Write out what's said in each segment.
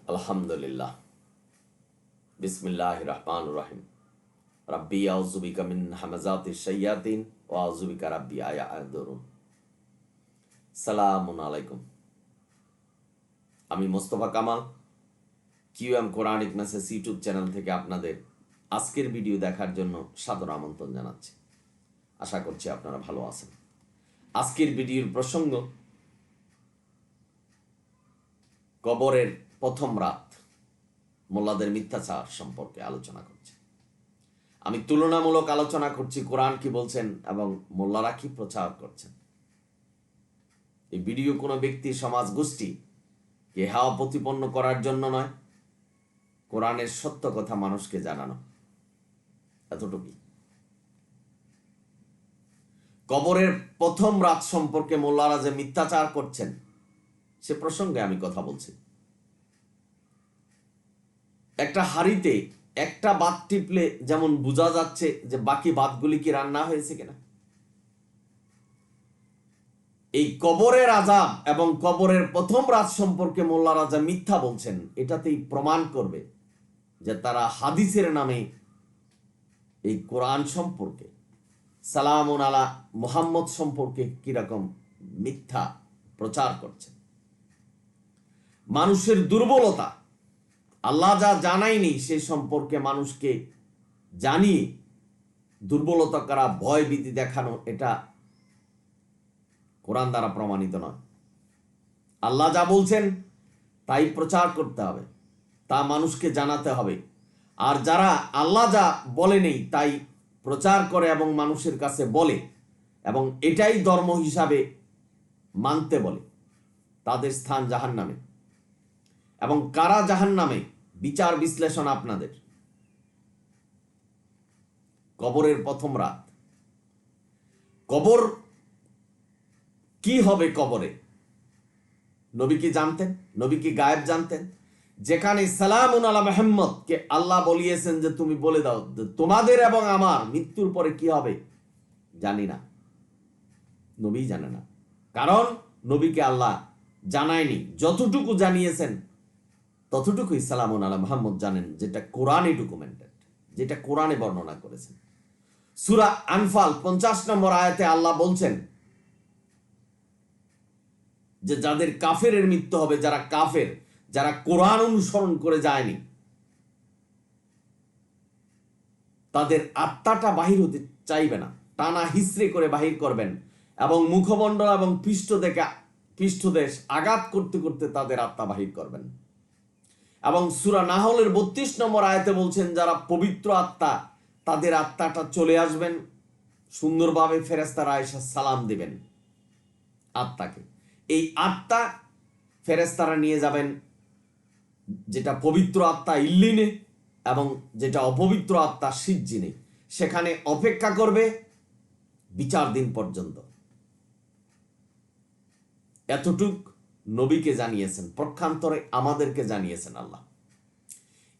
আলহামদুলিল্লাহ। বিসমিল্লাহির রহমানির রহিম। রাব্বি আউযু বিকা মিন হামাযাতিশ শায়াতিন ওয়া আউযু বিকা রাব্বি আয়াহদুরুন। সালামুন আলাইকুম। আমি Mostafa Kamal QM Quranic Messages YouTube channel থেকে আপনাদের আজকের ভিডিও দেখার জন্য সাদর আমন্ত্রণ জানাচ্ছি। আশা করছি আপনারা ভালো আছেন। আজকের ভিডিওর প্রসঙ্গ কবরের প্রথম রাত, মোল্লাদের মিথ্যাচার সম্পর্কে আলোচনা করছি। আমি তুলনামূলক আলোচনা করছি কোরআন কি বলছেন এবং মোল্লারা কি প্রচার করছেন। এই ভিডিও কোনো ব্যক্তি, সমাজ, গোষ্ঠী কে হাওয়া প্রতিপন্ন করার জন্য নয়, কোরআনের সত্য কথা মানুষকে জানানো, এতটুকুই। কবরের প্রথম রাত সম্পর্কে মোল্লারা যে মিথ্যাচার করছেন সে প্রসঙ্গে আমি কথা বলছি। একটা হাঁড়িতে একটা বাত টিপলে যেমন বোঝা যাচ্ছে যে বাকি বাতগুলি কি রান্না হয়েছে কিনা, এই কবরের আযাব এবং কবরের প্রথম রাত সম্পর্কে মোল্লারা যা মিথ্যা বলছেন এটাতেই প্রমাণ করবে যে তারা হাদিসের নামে এই কোরআন সম্পর্কে, সালামুন আলা মুহাম্মদ সম্পর্কে কিরকম মিথ্যা প্রচার করছেন। মানুষের দুর্বলতা, আল্লাহ যা জানায়নি সে সম্পর্কে মানুষকে জানিয়ে দুর্বলতা করা, ভয় ভীতি দেখানো, এটা কোরআন দ্বারা প্রমাণিত নয়। আল্লাহ যা বলছেন তাই প্রচার করতে হবে, তা মানুষকে জানাতে হবে। আর যারা আল্লাহ যা বলেনি তাই প্রচার করে এবং মানুষের কাছে বলে এবং এটাই ধর্ম হিসাবে মানতে বলে, তাদের স্থান জাহান্নামে। এবং কারা জাহান্নামে, বিচার বিশ্লেষণ আপনাদের। কবরের প্রথম রাত, কবর কি হবে কবরে নবী কি জানতেন? নবী কি গায়েব জানতেন? যেখানে সালামুন আলা মুহাম্মদ কে আল্লাহ বলিয়েছেন যে তুমি বলে দাও তোমাদের এবং আমার মৃত্যুর পরে কি হবে জানি না, নবী জানে না। কারণ নবীকে আল্লাহ জানায়নি, যতটুকু জানিয়েছেন ততটুকুই সালামুন আলা মুহাম্মদ জানেন, যেটা কোরআনে ডকুমেন্টেড, যেটা কোরআনে বর্ণনা করেছেন। সূরা আনফাল 50 নম্বর আয়াতে আল্লাহ বলছেন যে যাদের কাফেরের মৃত্যু হবে, যারা কাফের, যারা কোরআন অনুসরণ করে যায়নি, তাদের আত্মাটা বাহির হতে চাইবে না, টানা হিসড়ে করে বাহির করবেন এবং মুখমণ্ডল এবং পৃষ্ঠদেশ আঘাত করতে করতে তাদের আত্মা বাহির করবেন। এবং সূরা নাহলের 32 নম্বর আয়াতে বলছেন যারা পবিত্র আত্মা, তাদের আত্মাটা চলে আসবেন, সুন্দরভাবে ফেরেশতারা এসে সালাম দিবেন আত্মাকে। এই আত্মা ফেরেশতারা নিয়ে যাবেন, যেটা পবিত্র আত্মা ইল্লিনে এবং যেটা অপবিত্র আত্মা সিজ্জিনে, সেখানে অপেক্ষা করবে বিচার দিন পর্যন্ত। এতটুক নবীকে জানিয়েছেন, পক্ষান্তরে আমাদেরকে জানিয়েছেন আল্লাহ।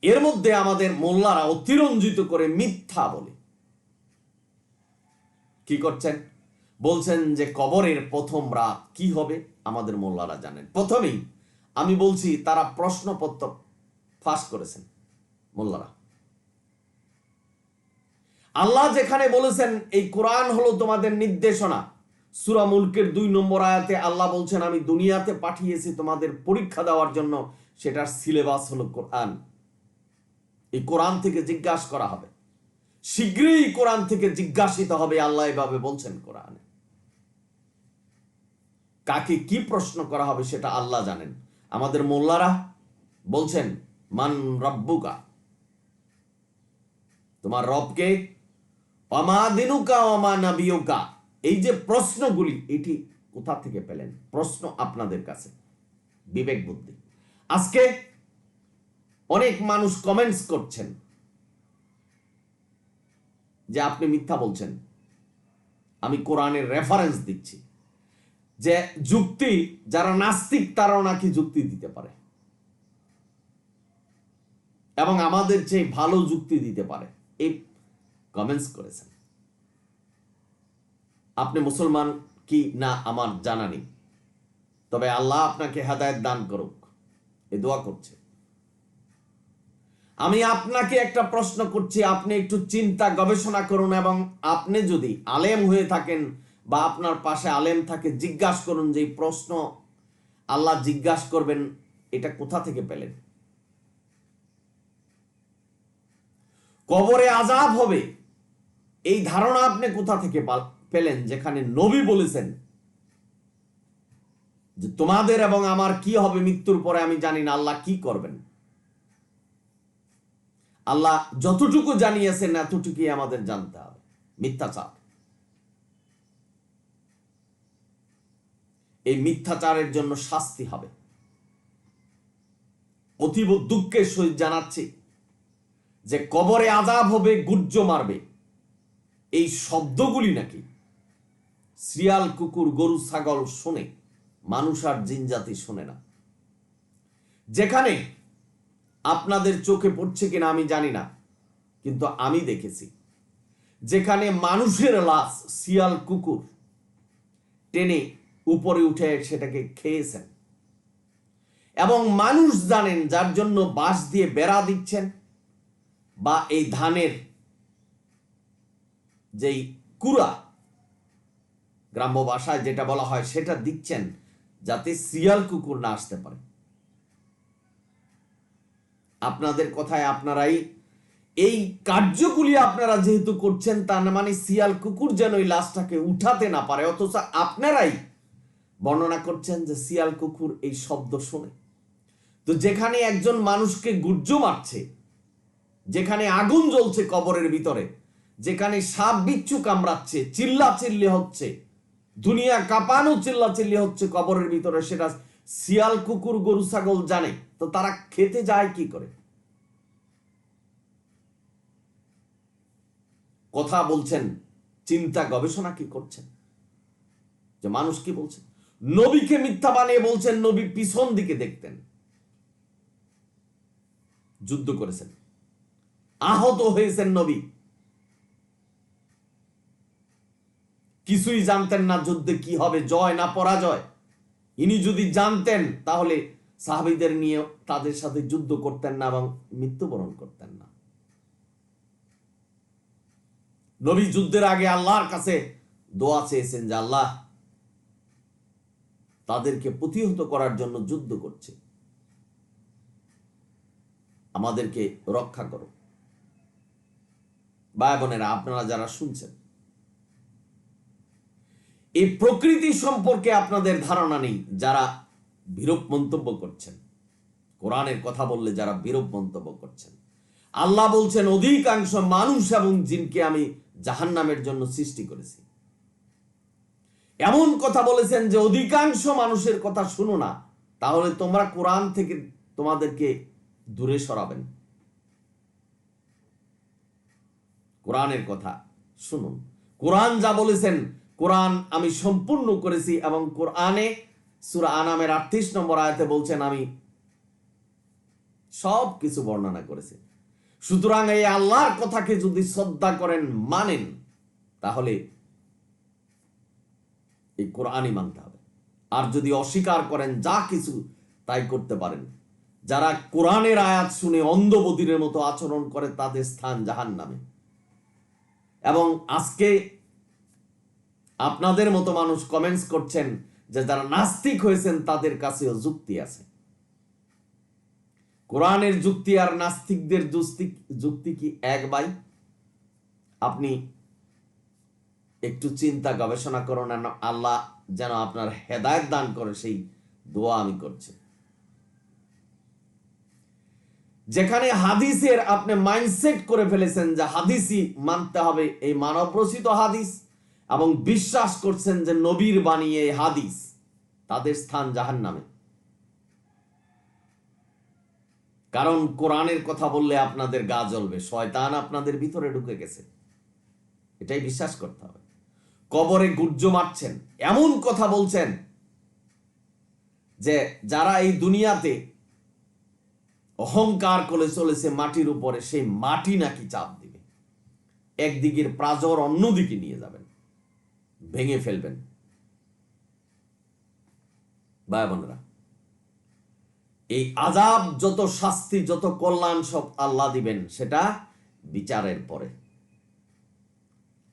এর মধ্যে আমাদের মোল্লারা অতিরঞ্জিত করে মিথ্যা বলে কি করছেন? বলছেন যে কবরের প্রথম রাত কি হবে আমাদের মোল্লারা জানেন। প্রথমেই আমি বলছি তারা প্রশ্নপত্র ফাঁস করেছেন মোল্লারা। আল্লাহ যেখানে বলেছেন এই কোরআন হলো তোমাদের নির্দেশনা, সূরা মুলকের 2 নম্বর আয়াতে আল্লাহ বলছেন আমি দুনিয়াতে পাঠিয়েছি তোমাদের পরীক্ষা দেওয়ার জন্য, সেটার সিলেবাস হলো কোরআন। এই কোরআন থেকে জিজ্ঞাসা করা হবে, শীঘ্রই কোরআন থেকে জিজ্ঞাসিত হবে, আল্লাহ এভাবে বলছেন কোরআনে। কাকে কি প্রশ্ন করা হবে সেটা আল্লাহ জানেন। আমাদের মোল্লারা বলছেন মান রব্বুকা, তোমার রবকে, ওমা দিনুকা ওমা নাবিয়ুকা। এই যে প্রশ্নগুলি, এটি কোথা থেকে পেলেন? প্রশ্ন আপনাদের কাছে, বিবেক বুদ্ধি। আজকে অনেক মানুষ কমেন্টস করছেন যে আপনি মিথ্যা বলছেন। আমি কোরআনের রেফারেন্স দিচ্ছি যে যুক্তি, যারা নাস্তিক তারাও নাকি যুক্তি দিতে পারে এবং আমাদের চেয়ে ভালো যুক্তি দিতে পারে, এই কমেন্টস করেছেন। আপনি মুসলমান কি না আমার জানা নেই, তবে আল্লাহ আপনাকে হেদায়েত দান করুক, এই দোয়া করছে। আমি আপনাকে একটা প্রশ্ন করছি, আপনি একটু চিন্তা গবেষণা করুন, এবং আপনি যদি আলেম হয়ে থাকেন বা আপনার পাশে আলেম থাকে, জিজ্ঞাসা করুন যে এই প্রশ্ন আল্লাহ জিজ্ঞাসা করবেন, এটা কোথা থেকে পেলেন? কবরে আযাব হবে এই ধারণা আপনি কোথা থেকে পেলেন, যেখানে নবী বলেছেন যে তোমাদের এবং আমার কি হবে মৃত্যুর পরে আমি জানি না, আল্লাহ কি করবেন। আল্লাহ যতটুকু জানিয়েছেন এতটুকুই আমাদের জানতে হবে। মিথ্যাচার, এই মিথ্যাচারের জন্য শাস্তি হবে। অতীব দুঃখের সহিত জানাচ্ছি যে কবরে আযাব হবে, গুর্জ মারবে, এই শব্দগুলি নাকি শিয়াল, কুকুর, গরু, ছাগল শোনে, মানুষ আর জিন জাতি শোনে না। যেখানে আপনাদের চোখে পড়ছে কিনা আমি জানি না, কিন্তু আমি দেখেছি যেখানে মানুষের লাশ শিয়াল, কুকুর টেনে উপরে উঠে সেটাকে খেয়েছেন, এবং মানুষ জানেন যার জন্য বাঁশ দিয়ে বেড়া দিচ্ছেন, বা এই ধানের যেই কুড়া গ্রাম্য ভাষায় যেটা বলা হয় সেটা দিচ্ছেন, যাতে শিয়াল কুকুর না আসতে পারে। আপনাদের কথায় আপনারাই এই কার্যগুলি আপনারা যেহেতু করছেন, তার মানে শিয়াল কুকুর যেন এই লাশটাকে উঠাতে না পারে, অথচ আপনারাই বর্ণনা করছেন যে শিয়াল কুকুর এই শব্দ শোনে। তো যেখানে একজন মানুষকে গুর্জ মারছে, যেখানে আগুন জ্বলছে কবরের ভিতরে, যেখানে সাপ বিচ্ছু কামড়াচ্ছে, চিল্লাচিল্লি হচ্ছে, দুনিয়া কাঁপানো চিল্লাচিল্লি হচ্ছে কবরের ভিতরে, সেটা শিয়াল, কুকুর, গরু, ছাগল জানে, তো তারা খেতে যায় কি করে? কথা বলছেন, চিন্তা গবেষণা কি করছেন যে মানুষ কি বলছেন? নবীকে মিথ্যা বানিয়ে বলছেন নবী পিছন দিকে দেখতেন, যুদ্ধ করেছেন, আহত হয়েছেন নবী, কিছুই জানতেন না যুদ্ধে কি হবে, জয় না পরাজয়। ইনি যদি জানতেন তাহলে সাহাবীদের নিয়ে তাদের সাথে যুদ্ধ করতেন না এবং মৃত্যুবরণ করতেন না। নবী যুদ্ধের আগে আল্লাহর কাছে দোয়া চেয়েছেন যে আল্লাহ তাদেরকে প্রতিহত করার জন্য যুদ্ধ করছে, আমাদেরকে রক্ষা করো। ভাই বোনেরা, আপনারা যারা শুনছেন, এই প্রকৃতি সম্পর্কে আপনাদের ধারণা নেই, যারা বিরূপ মন্তব্য করছেন, কোরআনের কথা বললে যারা বিরূপ মন্তব্য করছেন। আল্লাহ বলছেন অধিকাংশ মানুষ এবং জিনকে আমি জাহান্নামের জন্য সৃষ্টি করেছি। এমন কথা বলেছেন যে অধিকাংশ মানুষের কথা শুনো না, তাহলে তোমরা কোরআন থেকে তোমাদেরকে দূরে সরাবেন। কোরআনের কথা শুনুন। কোরআন যা বলেছেন, কোরআন আমি সম্পূর্ণ করেছি, এবং কোরআনে সূরা আনামের 38 নম্বর আয়াতে বলছেন আমি সব কিছু বর্ণনা করেছি। সুতরাং এই আল্লাহর কথাকে যদি শ্রদ্ধা করেন, মানেন, তাহলে এই কোরআনই মানতে হবে। আর যদি অস্বীকার করেন, যা কিছু তাই করতে পারেন। যারা কোরআনের আয়াত শুনে অন্ধ বধিরের মতো আচরণ করে, তাদের স্থান জাহান্নামে। এবং আজকে আপনাদের মতো মানুষ কমেন্টস করছেন যে যারা নাস্তিক হয়েছেন তাদের কাছেও যুক্তি আছে। কোরআনের যুক্তি আর নাস্তিকদের যুক্তি কি এক ভাই? আপনি একটু চিন্তা গবেষণা করুন, আল্লাহ যেন আপনার হেদায়েত দান করে, সেই দোয়া আমি করছি। যেখানে হাদিসের আপনি মাইন্ডসেট করে ফেলেছেন যে হাদিসই মানতে হবে, এই মানব রচিত হাদিস, এবং বিশ্বাস করছেন যে নবীর বাণী এই হাদিস, তাদের স্থান জাহান্নামে। কারণ কোরআনের কথা বললে আপনাদের গা জ্বলবে, শয়তান আপনাদের ভিতরে ঢুকে গেছে, এটাই বিশ্বাস করতে হবে। কবরে গুর্জ মারছেন, এমন কথা বলছেন যে যারা এই দুনিয়াতে অহংকার করে চলেছে মাটির উপরে, সেই মাটি নাকি চাপ দিবে, একদিকের প্রাজর অন্যদিকে নিয়ে যাবেন, ভেঙে ফেলবেন। ভাই বোনেরা, এই আযাব, যত শাস্তি, যত কল্যাণ সব আল্লাহ দিবেন, সেটা বিচারের পরে।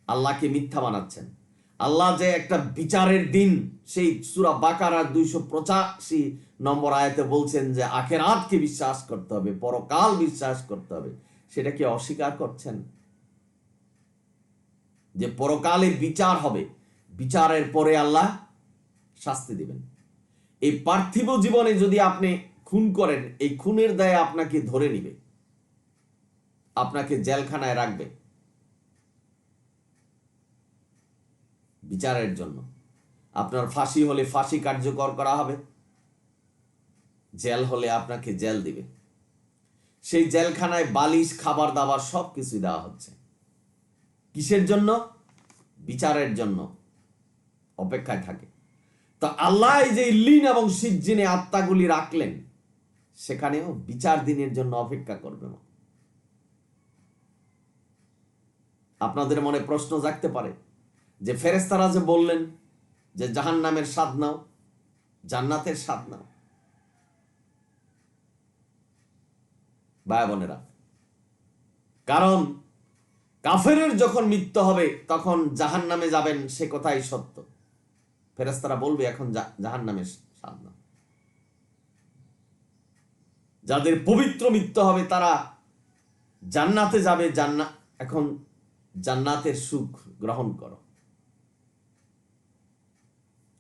আল্লাহকে মিথ্যা বানাচ্ছেন। আল্লাহ যে একটা বিচারের দিন, সেই সূরা বাকারার 285 নম্বর আয়াতে বলছেন যে আখিরাতকে বিশ্বাস করতে হবে, পরকাল বিশ্বাস করতে হবে, সেটা কি অস্বীকার করছেন? যে পরকালে বিচার হবে, বিচারের পরে আল্লাহ শাস্তি দিবেন। এই পার্থিব জীবনে যদি আপনি খুন করেন, এই খুনের দায়ে আপনাকে ধরে নিবে, আপনাকে জেলখানায় রাখবে বিচারের জন্য। আপনার ফাঁসি হলে ফাঁসি কার্যকর করা হবে, জেল হলে আপনাকে জেল দিবে। সেই জেলখানায় বালিশ, খাবার দাবার সব কিছু দেওয়া হচ্ছে। কিসের জন্য? বিচারের জন্য অপেক্ষায় থাকে। তো আল্লাহ এই যে ইল্লিন এবং সিজ্জিনে আত্মাগুলি রাখলেন, সেখানেও বিচার দিনের জন্য অপেক্ষা করবে না। আপনাদের মনে প্রশ্ন জাগতে পারে যে ফেরেশতারা যে বললেন যে জাহান্নামের স্বাদ নাও, জান্নাতের স্বাদ নাও। ভাই বোনেরা, কারণ কাফেরের যখন মৃত্যু হবে তখন জাহান্নামে যাবেন, সে কথাই সত্য। ফেরেশতারা বলবে এখন জাহান্নামের স্বাদ নাও। যাদের পবিত্র মৃত্যু হবে তারা জান্নাতে যাবে, এখন জান্নাতের সুখ গ্রহণ করো,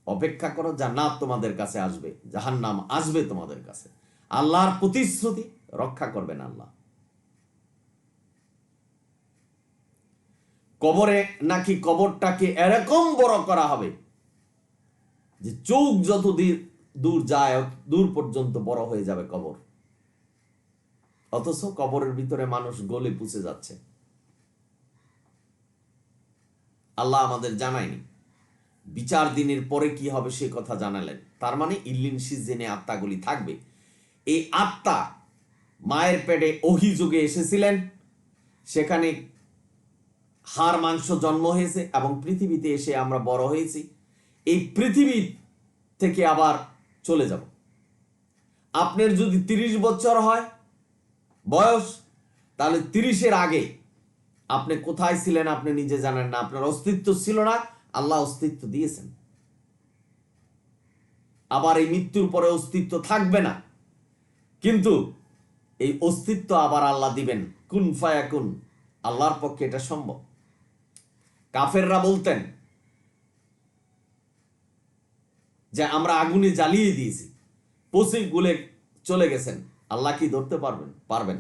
অপেক্ষা করো, জান্নাত তোমাদের কাছে আসবে, জাহান্নাম আসবে তোমাদের কাছে। আল্লাহর প্রতিশ্রুতি রক্ষা করবেন আল্লাহ। কবরে নাকি কবরটাকে এরকম বড় করা হবে যে চোখ যত দূর যায়, দূর পর্যন্ত বড় হয়ে যাবে কবর। অথচ কবরের ভিতরে মানুষ গলে পুষে যাচ্ছে। আল্লাহ আমাদের জানায়নি বিচার দিনের পরে কি হবে, সে কথা জানালেন। তার মানে ইল্লিন সিজ্জিনে আত্মাগুলি থাকবে। এই আত্মা মায়ের পেটে ওহী যুগে এসেছিলেন, সেখানে হাড় মাংস জন্ম হয়েছে এবং পৃথিবীতে এসে আমরা বড় হয়েছি। এই পৃথিবী থেকে আবার চলে যাব। আপনার যদি 30 বছর হয় বয়স, তাহলে 30-এর আগে আপনি কোথায় ছিলেন আপনি নিজে জানেন না। আপনার অস্তিত্ব ছিল না, আল্লাহ অস্তিত্ব দিয়েছেন। আবার এই মৃত্যুর পরে অস্তিত্ব থাকবে না, কিন্তু এই অস্তিত্ব আবার আল্লাহ দিবেন। কুন ফায়াকুন, আল্লাহর পক্ষে এটা সম্ভব। কাফেররা বলতেন যে আমরা আগুনে জ্বালিয়ে দিয়েছি, পচে গুলে চলে গেছেন, আল্লাহ কি ধরতে পারবেন?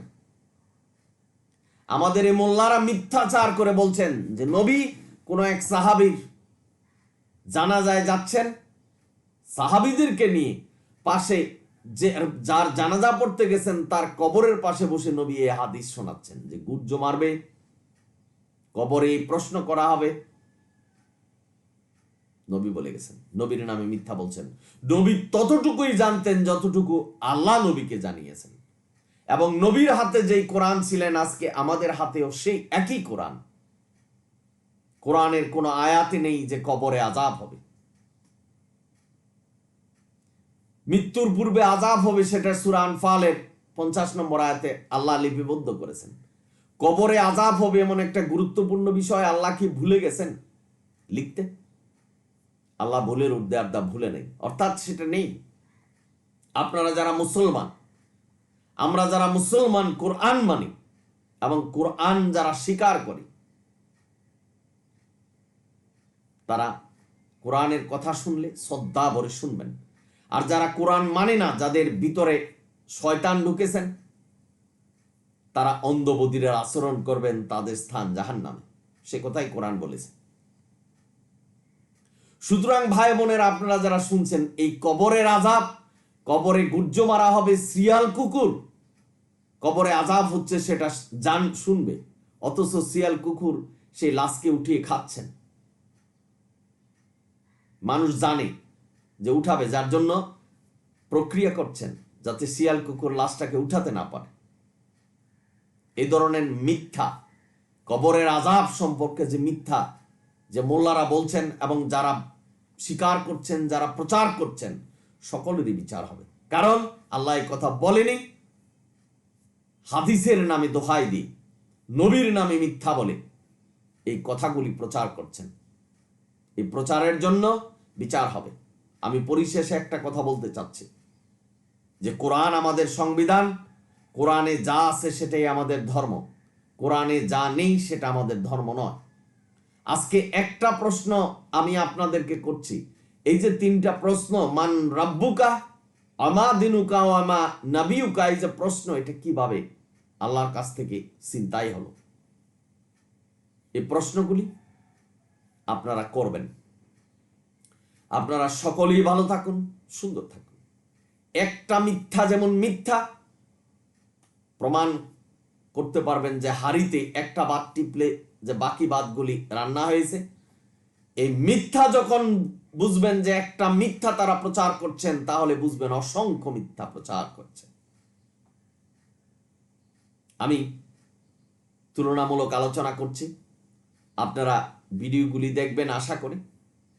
আমাদের এই মোল্লারা মিথ্যাচার করে বলছেন যে নবী কোন এক সাহাবীর জানাজায় যাচ্ছেন, সাহাবীদেরকে নিয়ে পাশে যার জানাজা পড়তে গেছেন তার কবরের পাশে বসে নবী এই হাদিস শোনাচ্ছেন যে গুর্জ মারবে, কবরে প্রশ্ন করা হবে। নবী বলে গেছেন, নবীর নামে মিথ্যা বলছেন। নবী ততটুকুই জানতেন যতটুকু আল্লাহ নবীকে জানিয়েছেন। এবং নবীর হাতে যেই কোরআন ছিলেন, আজকে আমাদের হাতেও সেই একই কোরআন। কোরআনের কোনো আয়াতে নেই যে কবরে আযাব হবে, মৃত্যুর পূর্বে আযাব হবে, সেটা সূরা আনফালের 50 নম্বর আয়াতে আল্লাহ লিপিবদ্ধ করেছেন। কবরে আযাব হবে এমন একটা গুরুত্বপূর্ণ বিষয় আল্লাহ কি ভুলে গেছেন লিখতে? আল্লাহ ভুলের ঊর্ধ্বে আর ভুলে নেই, অর্থাৎ সেটা নেই। আপনারা যারা মুসলমান, আমরা যারা মুসলমান কোরআন মানি এবং কোরআন যারা স্বীকার করি, তারা কোরআনের কথা শুনলে শ্রদ্ধা ভরে শুনবেন। আর যারা কোরআন মানে না, যাদের ভিতরে শয়তান ঢুকেছেন, তারা অন্ধবধিরের আচরণ করবেন, তাদের স্থান জাহান্নামে। সে কথাই কোরআন বলেছে। সুতরাং ভাই বোনেরা, আপনারা যারা শুনছেন এই কবরের আযাব, কবরে গুর্জ মারা হবে, শিয়াল কুকুর কবরে আযাব হচ্ছে সেটা শুনবে, অথচ শিয়াল কুকুর সেই লাশকে উঠিয়ে খাচ্ছেন। মানুষ জানে যে উঠাবে, যার জন্য প্রক্রিয়া করছেন যাতে শিয়াল কুকুর লাশটাকে উঠাতে না পারে। এই ধরনের মিথ্যা, কবরের আযাব সম্পর্কে যে মিথ্যা যে মোল্লারা বলছেন এবং যারা স্বীকার করছেন, যারা প্রচার করছেন, সকলেরই বিচার হবে। কারণ আল্লাহ এই কথা বলেনি। হাদিসের নামে দোহাই দিয়ে, নবীর নামে মিথ্যা বলে এই কথাগুলি প্রচার করছেন। এই প্রচারের জন্য বিচার হবে। আমি পরিশেষে একটা কথা বলতে চাচ্ছি যে কোরআন আমাদের সংবিধান, কোরআনে যা আছে সেটাই আমাদের ধর্ম, কোরআনে যা নেই সেটা আমাদের ধর্ম নয়। আজকে একটা প্রশ্ন আমি আপনাদেরকে করছি, এই যে 3টা প্রশ্ন, মান রাব্বুকা, আমা দিনুকা, আমা নাবিউকা, এই যে প্রশ্ন, এটা কিভাবে আল্লাহর কাছ থেকে চিন্তাই হলো? এই প্রশ্নগুলি আপনারা করবেন। আপনারা সকলেই ভালো থাকুন, সুন্দর থাকুন। একটা মিথ্যা যেমন মিথ্যা, প্রমাণ করতে পারবেন যে হাঁড়িতে একটা ভাত টিপলে যে বাকি ভাতগুলি রান্না হয়েছে। এই মিথ্যা যখন বুঝবেন যে একটা মিথ্যা তারা প্রচার করছেন, তাহলে বুঝবেন অসংখ্য মিথ্যা প্রচার করছেন। আমি তুলনামূলক আলোচনা করছি, আপনারা ভিডিওগুলি দেখবেন, আশা করি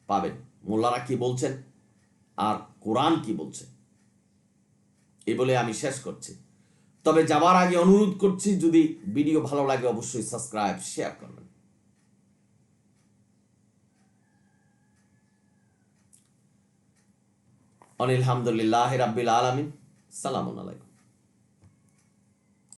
পাবেন মোল্লারা কি বলছেন আর কোরআন কি বলছে। এই বলে আমি শেষ করছি। তবে যাবার আগে অনুরোধ করছি, যদি ভিডিও ভালো লাগে অবশ্যই সাবস্ক্রাইব, শেয়ার করবেন। আলহামদুলিল্লাহ রাব্বিল আলামিন। সালামুন আলাইকুম।